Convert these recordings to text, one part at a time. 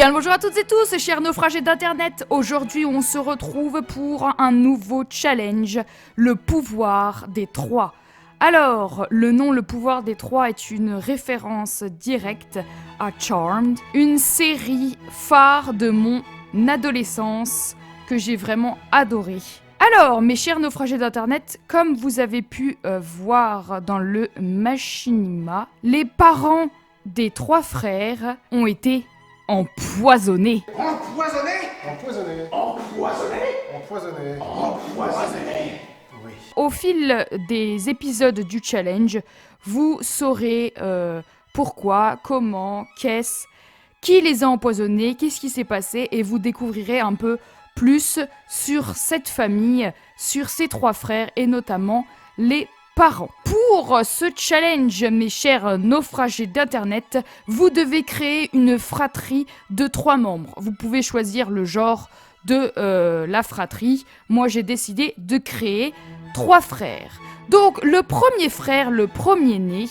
Bien le bonjour à toutes et tous, chers naufragés d'internet. Aujourd'hui on se retrouve pour un nouveau challenge, le pouvoir des trois. Alors, le nom Le pouvoir des trois est une référence directe à Charmed, une série phare de mon adolescence que j'ai vraiment adorée. Alors, mes chers naufragés d'internet, comme vous avez pu voir dans le machinima, les parents des trois frères ont été empoisonnés. Empoisonné. Oui. Au fil des épisodes du challenge, vous saurez pourquoi, comment, qu'est-ce, qui les a empoisonnés, qu'est-ce qui s'est passé, et vous découvrirez un peu plus sur cette famille, sur ces trois frères, et notamment les parents. Pour ce challenge, mes chers naufragés d'internet, vous devez créer une fratrie de 3 membres. Vous pouvez choisir le genre de la fratrie. Moi, j'ai décidé de créer 3 frères. Donc, le premier frère, le premier-né,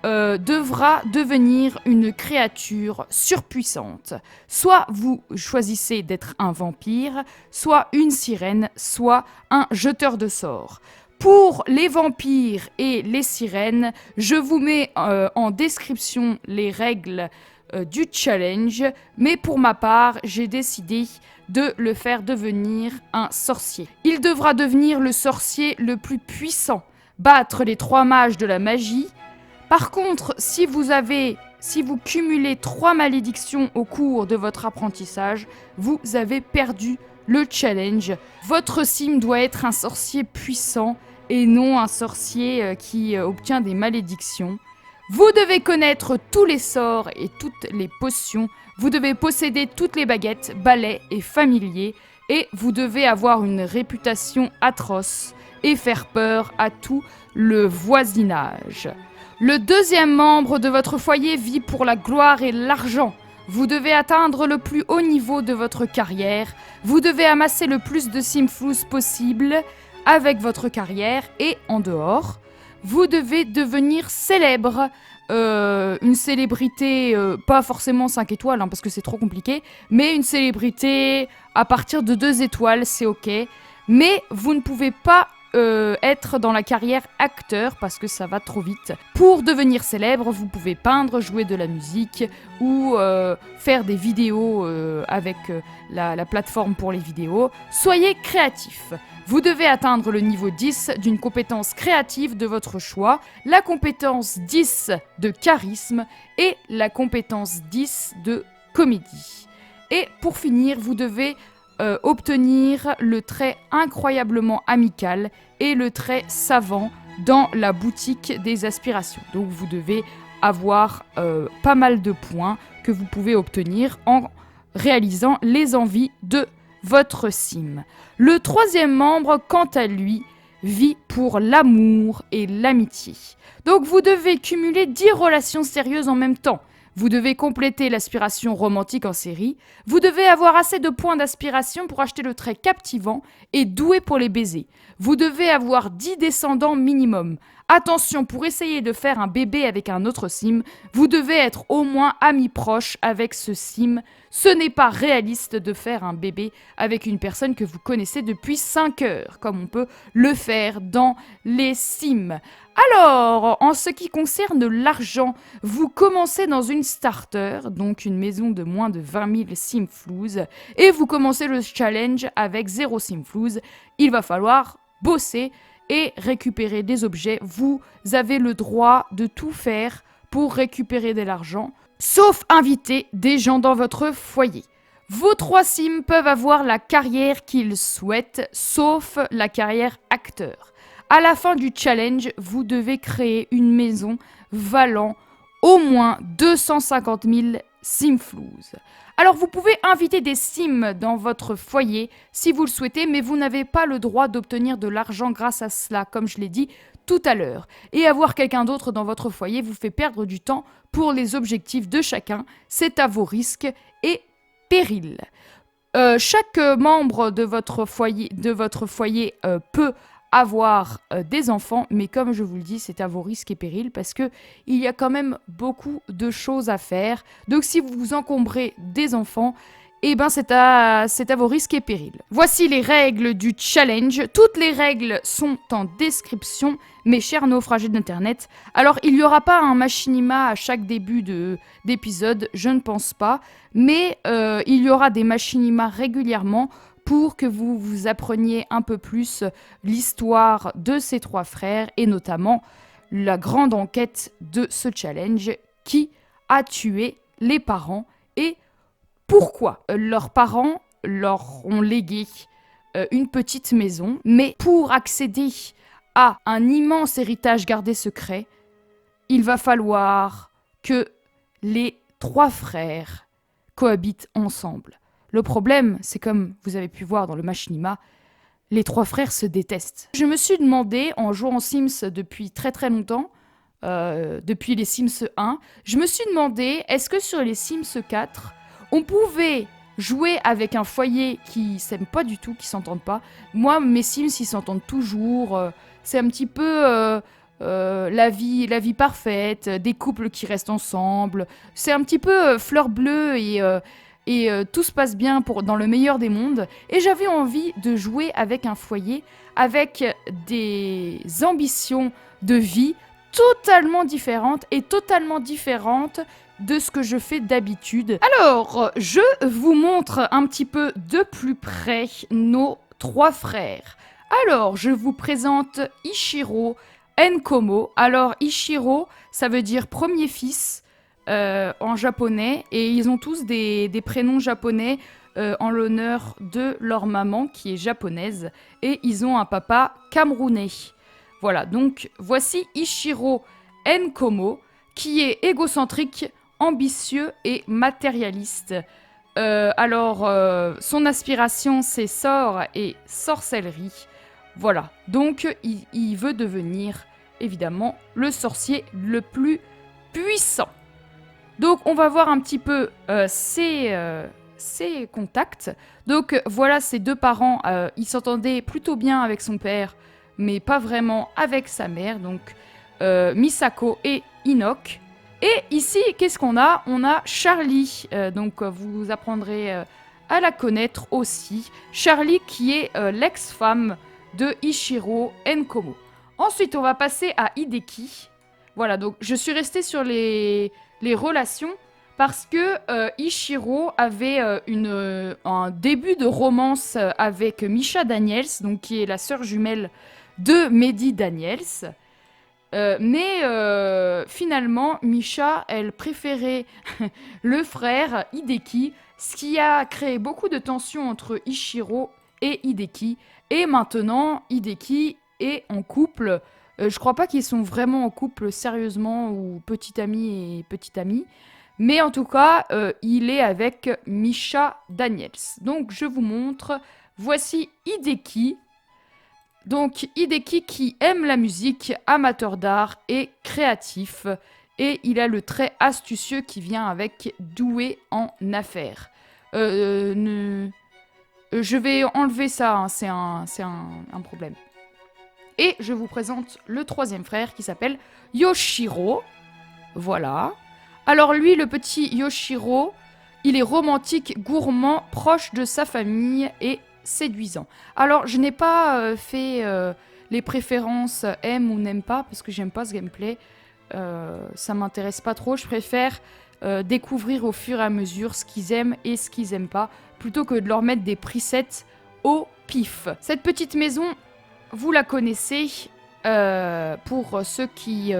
devra devenir une créature surpuissante. Soit vous choisissez d'être un vampire, soit une sirène, soit un jeteur de sorts. Pour les vampires et les sirènes, je vous mets en description les règles du challenge, mais pour ma part, j'ai décidé de le faire devenir un sorcier. Il devra devenir le sorcier le plus puissant, battre les 3 mages de la magie. Par contre, si vous cumulez 3 malédictions au cours de votre apprentissage, vous avez perdu le challenge. Votre sim doit être un sorcier puissant et non un sorcier qui obtient des malédictions. Vous devez connaître tous les sorts et toutes les potions. Vous devez posséder toutes les baguettes, balais et familiers. Et vous devez avoir une réputation atroce et faire peur à tout le voisinage. Le deuxième membre de votre foyer vit pour la gloire et l'argent. Vous devez atteindre le plus haut niveau de votre carrière. Vous devez amasser le plus de simflous possible avec votre carrière et en dehors. Vous devez devenir célèbre. Une célébrité, pas forcément 5 étoiles, parce que c'est trop compliqué, mais une célébrité à partir de 2 étoiles, c'est ok. Mais vous ne pouvez pas être dans la carrière acteur parce que ça va trop vite. Pour devenir célèbre, vous pouvez peindre, jouer de la musique ou faire des vidéos avec la plateforme pour les vidéos. Soyez créatif. Vous devez atteindre le niveau 10 d'une compétence créative de votre choix, la compétence 10 de charisme et la compétence 10 de comédie. Et pour finir, vous devez obtenir le trait incroyablement amical et le trait savant dans la boutique des aspirations. Donc vous devez avoir pas mal de points que vous pouvez obtenir en réalisant les envies de votre sim. Le troisième membre, quant à lui, vit pour l'amour et l'amitié. Donc vous devez cumuler 10 relations sérieuses en même temps. Vous devez compléter l'aspiration romantique en série. Vous devez avoir assez de points d'aspiration pour acheter le trait captivant et doué pour les baisers. Vous devez avoir 10 descendants minimum. Attention, pour essayer de faire un bébé avec un autre sim, vous devez être au moins amis proches avec ce sim. Ce n'est pas réaliste de faire un bébé avec une personne que vous connaissez depuis 5 heures, comme on peut le faire dans les sims. Alors, en ce qui concerne l'argent, vous commencez dans une starter, donc une maison de moins de 20 000 simflous, et vous commencez le challenge avec 0 simflous. Il va falloir bosser et récupérer des objets. Vous avez le droit de tout faire pour récupérer de l'argent, sauf inviter des gens dans votre foyer. Vos 3 sims peuvent avoir la carrière qu'ils souhaitent, sauf la carrière acteur. À la fin du challenge, vous devez créer une maison valant au moins 250 000 simflous. Alors vous pouvez inviter des sims dans votre foyer si vous le souhaitez, mais vous n'avez pas le droit d'obtenir de l'argent grâce à cela, comme je l'ai dit tout à l'heure. Et avoir quelqu'un d'autre dans votre foyer vous fait perdre du temps pour les objectifs de chacun. C'est à vos risques et périls. Chaque membre de votre foyer peut avoir des enfants, mais comme je vous le dis, c'est à vos risques et périls parce que il y a quand même beaucoup de choses à faire. Donc si vous vous encombrez des enfants, eh ben c'est à vos risques et périls. Voici les règles du challenge. Toutes les règles sont en description, mes chers naufragés d'internet. Alors il n'y aura pas un machinima à chaque début d'épisode, je ne pense pas, mais il y aura des machinimas régulièrement pour que vous vous appreniez un peu plus l'histoire de ces trois frères et notamment la grande enquête de ce challenge qui a tué les parents et pourquoi leurs parents leur ont légué une petite maison, mais pour accéder à un immense héritage gardé secret, il va falloir que les trois frères cohabitent ensemble. Le problème, c'est comme vous avez pu voir dans le machinima, les trois frères se détestent. Je me suis demandé, en jouant aux Sims depuis très très longtemps, depuis les Sims 1, je me suis demandé, est-ce que sur les Sims 4, on pouvait jouer avec un foyer qui s'aime pas du tout, qui s'entendent pas. Moi, mes Sims, ils s'entendent toujours. C'est un petit peu la vie parfaite, des couples qui restent ensemble. C'est un petit peu fleur bleue et tout se passe bien dans le meilleur des mondes. Et j'avais envie de jouer avec un foyer, avec des ambitions de vie totalement différentes de ce que je fais d'habitude. Alors, je vous montre un petit peu de plus près nos trois frères. Alors, je vous présente Ichiro Enkomo. Alors, Ichiro, ça veut dire premier fils en japonais, et ils ont tous des prénoms japonais en l'honneur de leur maman qui est japonaise, et ils ont un papa camerounais. Voilà, donc voici Ichiro Enkomo, qui est égocentrique, ambitieux et matérialiste. Son aspiration, c'est sort et sorcellerie. Voilà, donc il veut devenir, évidemment, le sorcier le plus puissant. Donc on va voir un petit peu ses contacts. Donc voilà, ses deux parents, ils s'entendaient plutôt bien avec son père, mais pas vraiment avec sa mère, donc Misako et Inok. Et ici, qu'est-ce qu'on a? On a Charlie, donc vous apprendrez à la connaître aussi. Charlie qui est l'ex-femme de Ichiro Enkomo. Ensuite, on va passer à Hideki. Voilà, donc je suis restée sur les relations parce que Ichiro avait un début de romance avec Misha Daniels, donc qui est la sœur jumelle de Mehdi Daniels. Mais finalement, Misha, elle préférait le frère Hideki, ce qui a créé beaucoup de tensions entre Ichiro et Hideki. Et maintenant, Hideki est en couple. Je crois pas qu'ils sont vraiment en couple sérieusement ou petit ami et petite amie. Mais en tout cas, il est avec Misha Daniels. Donc je vous montre. Voici Hideki. Donc Hideki qui aime la musique, amateur d'art et créatif. Et il a le trait astucieux qui vient avec doué en affaires. Je vais enlever ça, hein, c'est un problème. Et je vous présente le troisième frère qui s'appelle Yoshiro. Voilà. Alors lui, le petit Yoshiro, il est romantique, gourmand, proche de sa famille et séduisant. Alors, je n'ai pas fait les préférences aime ou n'aime pas, parce que j'aime pas ce gameplay. Ça m'intéresse pas trop. Je préfère découvrir au fur et à mesure ce qu'ils aiment et ce qu'ils aiment pas, plutôt que de leur mettre des presets au pif. Cette petite maison, vous la connaissez pour ceux qui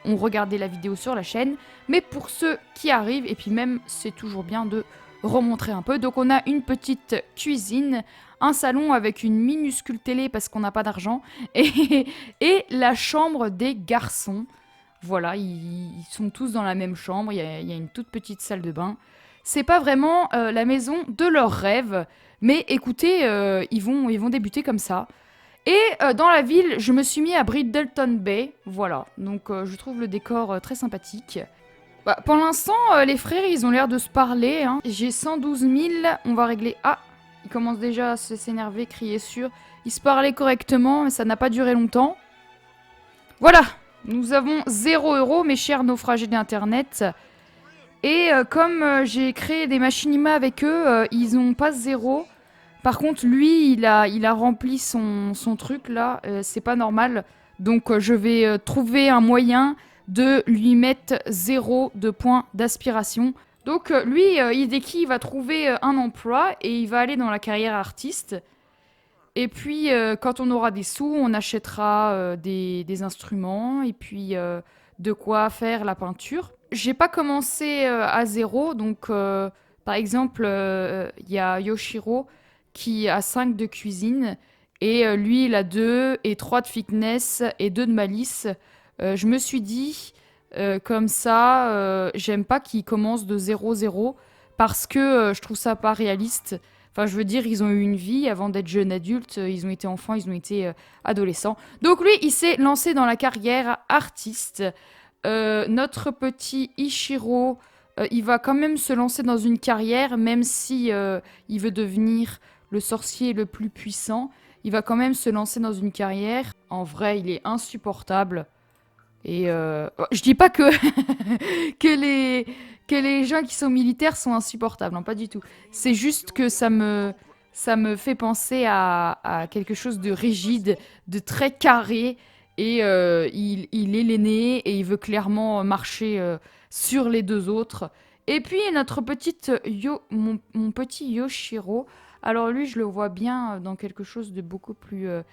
ont regardé la vidéo sur la chaîne, mais pour ceux qui arrivent, et puis même, c'est toujours bien de remontrer un peu. Donc on a une petite cuisine, un salon avec une minuscule télé parce qu'on n'a pas d'argent, et la chambre des garçons. Voilà, ils sont tous dans la même chambre, il y a une toute petite salle de bain. C'est pas vraiment la maison de leurs rêves, mais écoutez, ils vont débuter comme ça. Et dans la ville, je me suis mis à Bridleton Bay, voilà. Donc je trouve le décor très sympathique. Bah, pour l'instant, les frères, ils ont l'air de se parler. Hein. J'ai 112 000, on va régler... Ah, il commence déjà à s'énerver, crier sur. Ils se parlaient correctement, mais ça n'a pas duré longtemps. Voilà, nous avons 0 €, mes chers naufragés d'Internet. Et comme j'ai créé des machinima avec eux, ils n'ont pas 0. Par contre, lui, il a rempli son truc, là. C'est pas normal. Donc, je vais trouver un moyen de lui mettre 0 de points d'aspiration. Donc, lui, Hideki, il va trouver un emploi et il va aller dans la carrière artiste. Et puis, quand on aura des sous, on achètera des instruments et puis de quoi faire la peinture. J'ai pas commencé à 0, donc par exemple, il y a Yoshiro qui a 5 de cuisine et lui, il a 2 et 3 de fitness et 2 de malice. Je me suis dit, comme ça, j'aime pas qu'il commence de 0-0 parce que je trouve ça pas réaliste. Enfin, je veux dire, ils ont eu une vie avant d'être jeunes adultes, ils ont été enfants, ils ont été adolescents. Donc lui, il s'est lancé dans la carrière artiste. Notre petit Ichiro, il va quand même se lancer dans une carrière, même si il veut devenir le sorcier le plus puissant. Il va quand même se lancer dans une carrière. En vrai, il est insupportable. Et je dis pas que que les gens qui sont militaires sont insupportables, non, pas du tout. C'est juste que ça me fait penser à quelque chose de rigide, de très carré. Et il est l'aîné et il veut clairement marcher sur les deux autres. Et puis notre petite mon petit Yoshiro. Alors lui, je le vois bien dans quelque chose de beaucoup plus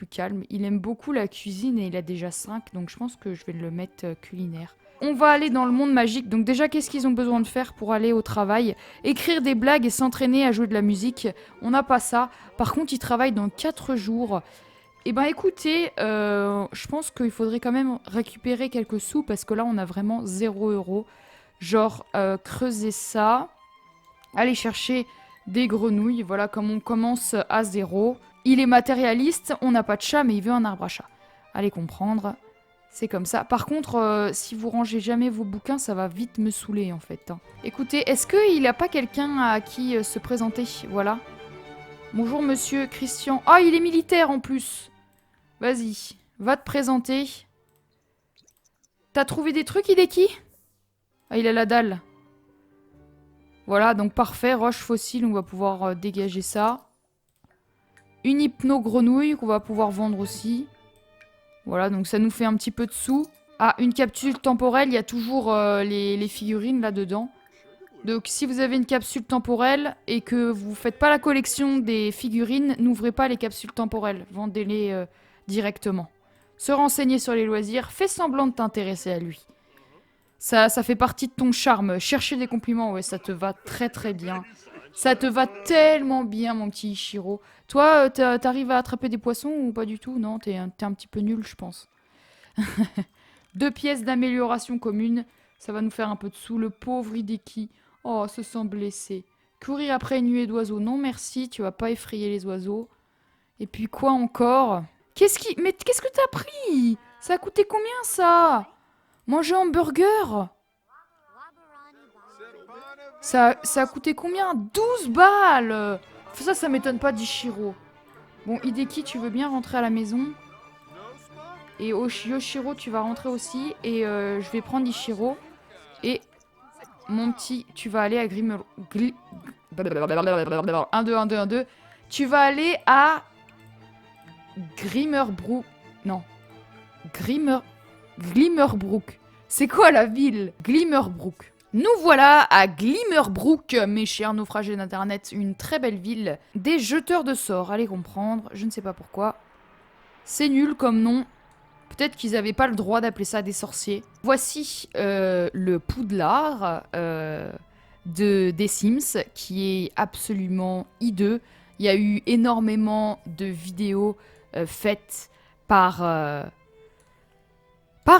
calme. Il aime beaucoup la cuisine et il a déjà 5, donc je pense que je vais le mettre culinaire. On va aller dans le monde magique. Donc déjà, qu'est-ce qu'ils ont besoin de faire pour aller au travail? Écrire des blagues et s'entraîner à jouer de la musique. On n'a pas ça. Par contre, ils travaillent dans 4 jours. Eh ben écoutez, je pense qu'il faudrait quand même récupérer quelques sous parce que là, on a vraiment 0 €. Genre, creuser ça. Aller chercher des grenouilles. Voilà, comme on commence à 0. Il est matérialiste, on n'a pas de chat, mais il veut un arbre à chat. Allez comprendre, c'est comme ça. Par contre, si vous rangez jamais vos bouquins, ça va vite me saouler en fait. Écoutez, est-ce qu'il n'y a pas quelqu'un à qui se présenter? Voilà. Bonjour monsieur Christian. Ah, il est militaire en plus. Vas-y, va te présenter. T'as trouvé des trucs, Hideki? Ah, il a la dalle. Voilà, donc parfait, roche fossile, on va pouvoir dégager ça. Une hypno-grenouille qu'on va pouvoir vendre aussi. Voilà, donc ça nous fait un petit peu de sous. Ah, une capsule temporelle, il y a toujours les figurines là-dedans. Donc si vous avez une capsule temporelle et que vous faites pas la collection des figurines, n'ouvrez pas les capsules temporelles. Vendez-les directement. Se renseigner sur les loisirs, fais semblant de t'intéresser à lui. Ça fait partie de ton charme. Chercher des compliments, ouais, ça te va très très bien. Ça te va tellement bien, mon petit Ichiro. Toi, t'arrives à attraper des poissons ou pas du tout? Non, t'es un petit peu nul, je pense. 2 pièces d'amélioration commune. Ça va nous faire un peu de sous. Le pauvre Hideki. Oh, se sent blessé. Courir après une nuée d'oiseaux. Non, merci, tu vas pas effrayer les oiseaux. Et puis quoi encore? Mais qu'est-ce que t'as pris? Ça a coûté combien, ça? Manger un burger? Ça a coûté combien? 12 balles! Ça m'étonne pas d'Ichiro. Bon, Hideki, tu veux bien rentrer à la maison? Et Yoshiro, tu vas rentrer aussi. Et je vais prendre Ichiro. Et mon petit, tu vas aller à 1, 2, 1, 2, 1, 2. Tu vas aller à Grimmerbrook. Non. Glimmerbrook. C'est quoi la ville? Glimmerbrook. Nous voilà à Glimmerbrook, mes chers naufragés d'internet, une très belle ville. Des jeteurs de sorts, allez comprendre, je ne sais pas pourquoi. C'est nul comme nom. Peut-être qu'ils n'avaient pas le droit d'appeler ça des sorciers. Voici le Poudlard des Sims, qui est absolument hideux. Il y a eu énormément de vidéos faites par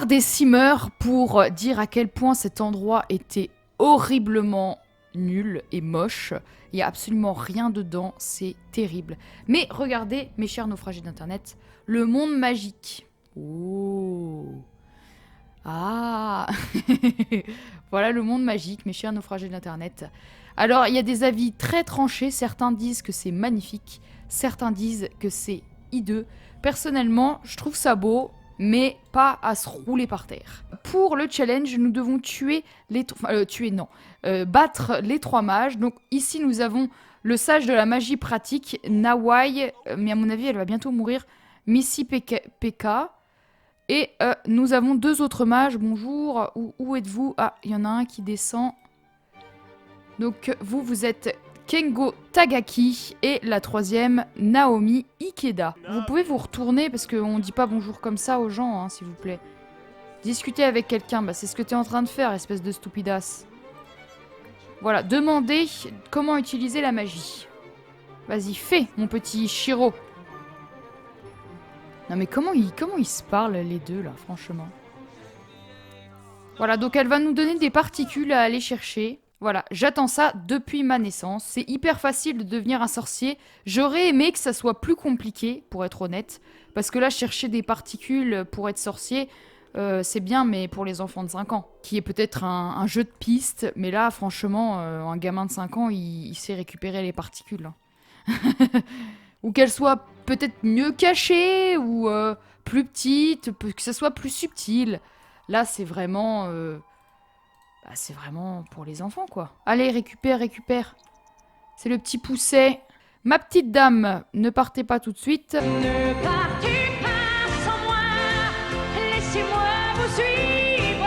des simmers pour dire à quel point cet endroit était horriblement nul et moche. Il n'y a absolument rien dedans, c'est terrible. Mais regardez, mes chers naufragés d'internet, le monde magique. Oh. Ah. Voilà le monde magique, mes chers naufragés d'internet. Alors, il y a des avis très tranchés, certains disent que c'est magnifique, Certains disent que c'est hideux. Personnellement, je trouve ça beau, mais pas à se rouler par terre. Pour le challenge, nous devons battre les 3 mages. Donc ici, nous avons le sage de la magie pratique, Nawai, mais à mon avis, elle va bientôt mourir, Missy Pekka. Et nous avons 2 autres mages. Bonjour, où êtes-vous? Ah, il y en a un qui descend. Donc vous êtes Kengo Tagaki et la 3e, Naomi Ikeda. Vous pouvez vous retourner parce qu'on dit pas bonjour comme ça aux gens, hein, s'il vous plaît. Discuter avec quelqu'un, bah, c'est ce que tu es en train de faire, espèce de stupidasse. Voilà, demandez comment utiliser la magie. Vas-y, fais, mon petit Shiro. Non mais comment ils se parlent les deux là, franchement. Voilà, donc elle va nous donner des particules à aller chercher. Voilà, j'attends ça depuis ma naissance. C'est hyper facile de devenir un sorcier. J'aurais aimé que ça soit plus compliqué, pour être honnête. Parce que là, chercher des particules pour être sorcier, c'est bien, mais pour les enfants de 5 ans. Qui est peut-être un jeu de piste. Mais là, franchement, un gamin de 5 ans, il sait récupérer les particules. Ou qu'elles soient peut-être mieux cachées, ou plus petites, que ça soit plus subtil. Là, c'est vraiment... c'est vraiment pour les enfants, quoi. Allez, récupère. C'est le petit pousset. Ma petite dame, ne partez pas tout de suite. Ne partez pas sans moi, laissez-moi vous suivre.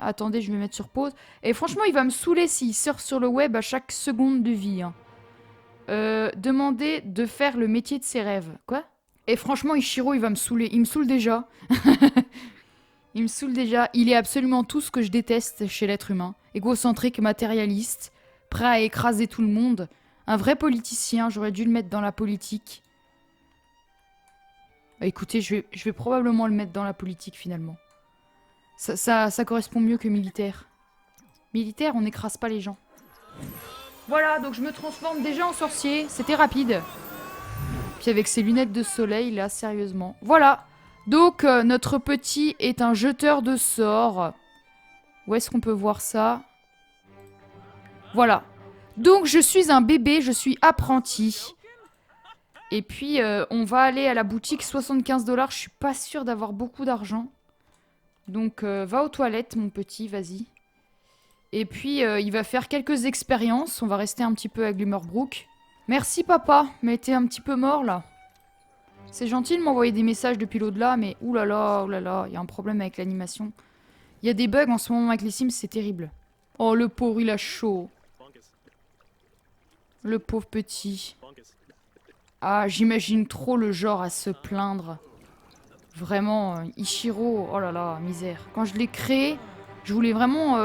Attendez, je vais mettre sur pause. Et franchement, il va me saouler s'il surfe sur le web à chaque seconde de vie. Hein. Demandez de faire le métier de ses rêves. Quoi? Et franchement, Ichiro, il va me saouler. Il me saoule déjà. Il me saoule déjà. Il est absolument tout ce que je déteste chez l'être humain. Égocentrique, matérialiste, prêt à écraser tout le monde. Un vrai politicien, j'aurais dû le mettre dans la politique. Bah, écoutez, je vais probablement le mettre dans la politique finalement. Ça correspond mieux que militaire. Militaire, on n'écrase pas les gens. Voilà, donc je me transforme déjà en sorcier. C'était rapide. Puis avec ses lunettes de soleil, là, sérieusement. Voilà. Donc, notre petit est un jeteur de sorts. Où est-ce qu'on peut voir ça? Voilà. Donc, je suis un bébé, je suis apprenti. Et puis, on va aller à la boutique, 75 $. Je suis pas sûre d'avoir beaucoup d'argent. Donc, va aux toilettes, mon petit, vas-y. Et puis, il va faire quelques expériences. On va rester un petit peu à Glimmerbrook. Merci, papa. Mais t'es un petit peu mort, là. C'est gentil de m'envoyer des messages depuis l'au-delà, mais oulala, il y a un problème avec l'animation. Il y a des bugs en ce moment avec les Sims, c'est terrible. Oh, le pauvre, il a chaud. Le pauvre petit. Ah, j'imagine trop le genre à se plaindre. Vraiment, Ichiro, oh là là, misère. Quand je l'ai créé, je voulais vraiment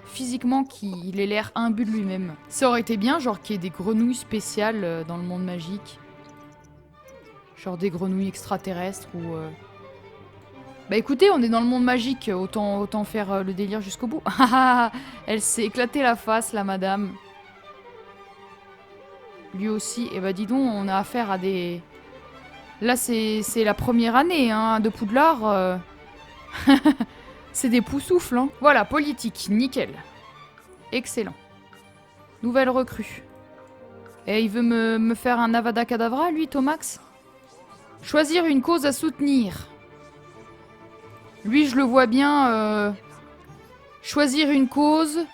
physiquement qu'il ait l'air imbu de lui-même. Ça aurait été bien, genre qu'il y ait des grenouilles spéciales dans le monde magique. Genre des grenouilles extraterrestres ou... Bah écoutez, on est dans le monde magique, autant faire le délire jusqu'au bout. Elle s'est éclatée la face, la madame. Lui aussi. Et bah dis donc, on a affaire à des... Là, c'est la première année hein, de Poudlard. C'est des poussoufles. Hein. Voilà, politique, nickel. Excellent. Nouvelle recrue. Et il veut me faire un Avada Kedavra, lui, Tomax? Choisir une cause à soutenir. Lui, je le vois bien. Choisir une cause.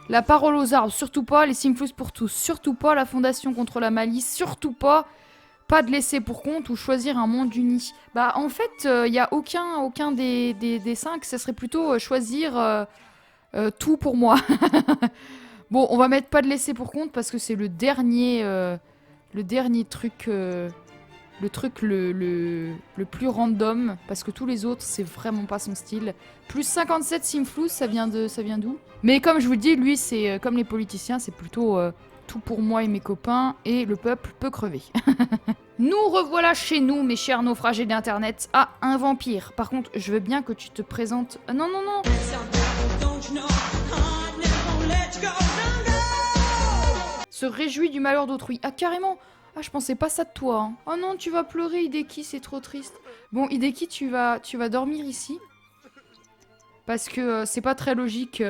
La parole aux arbres, surtout pas. Les Simflous pour tous, surtout pas. La Fondation contre la malice, surtout pas. Pas de laisser pour compte ou choisir un monde uni. Bah, en fait, il n'y a aucun des 5. Ça serait plutôt choisir tout pour moi. Bon, on va mettre pas de laisser pour compte parce que c'est le dernier truc... le truc le plus random, parce que tous les autres, c'est vraiment pas son style. Plus 57 Simflous, ça vient d'où? Mais comme je vous le dis, lui, c'est comme les politiciens, c'est plutôt tout pour moi et mes copains, et le peuple peut crever. Nous revoilà chez nous, mes chers naufragés d'internet. Ah, un vampire. Par contre, je veux bien que tu te présentes... non, non, non. Se réjouit du malheur d'autrui. Ah, carrément. Ah, je pensais pas ça de toi. Hein. Oh non, tu vas pleurer, Hideki, c'est trop triste. Bon, Hideki, tu vas dormir ici. Parce que c'est pas très logique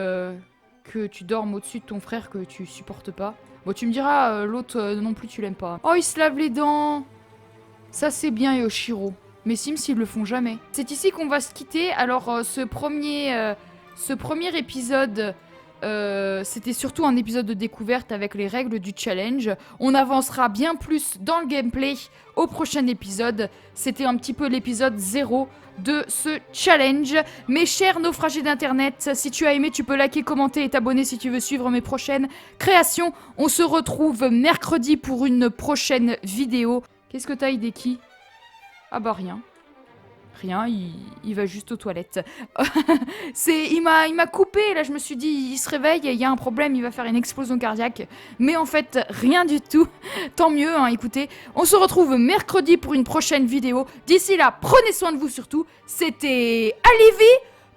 que tu dormes au-dessus de ton frère que tu supportes pas. Bon, tu me diras, l'autre non plus tu l'aimes pas. Oh, il se lave les dents. Ça c'est bien Yoshiro. Mes Sims ils le font jamais. C'est ici qu'on va se quitter. Alors ce premier épisode, c'était surtout un épisode de découverte avec les règles du challenge. On avancera bien plus dans le gameplay au prochain épisode. C'était un petit peu l'épisode 0 de ce challenge. Mes chers naufragés d'internet, si tu as aimé, tu peux liker, commenter et t'abonner si tu veux suivre mes prochaines créations. On se retrouve mercredi pour une prochaine vidéo. Qu'est-ce que t'as, Hideki? Ah bah rien. Rien, il va juste aux toilettes. Il m'a coupé, là je me suis dit, il se réveille, il y a un problème, il va faire une explosion cardiaque. Mais en fait, rien du tout. Tant mieux, hein, écoutez. On se retrouve mercredi pour une prochaine vidéo. D'ici là, prenez soin de vous surtout. C'était Alivi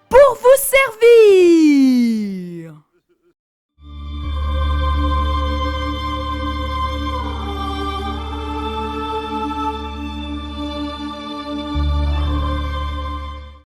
pour vous servir.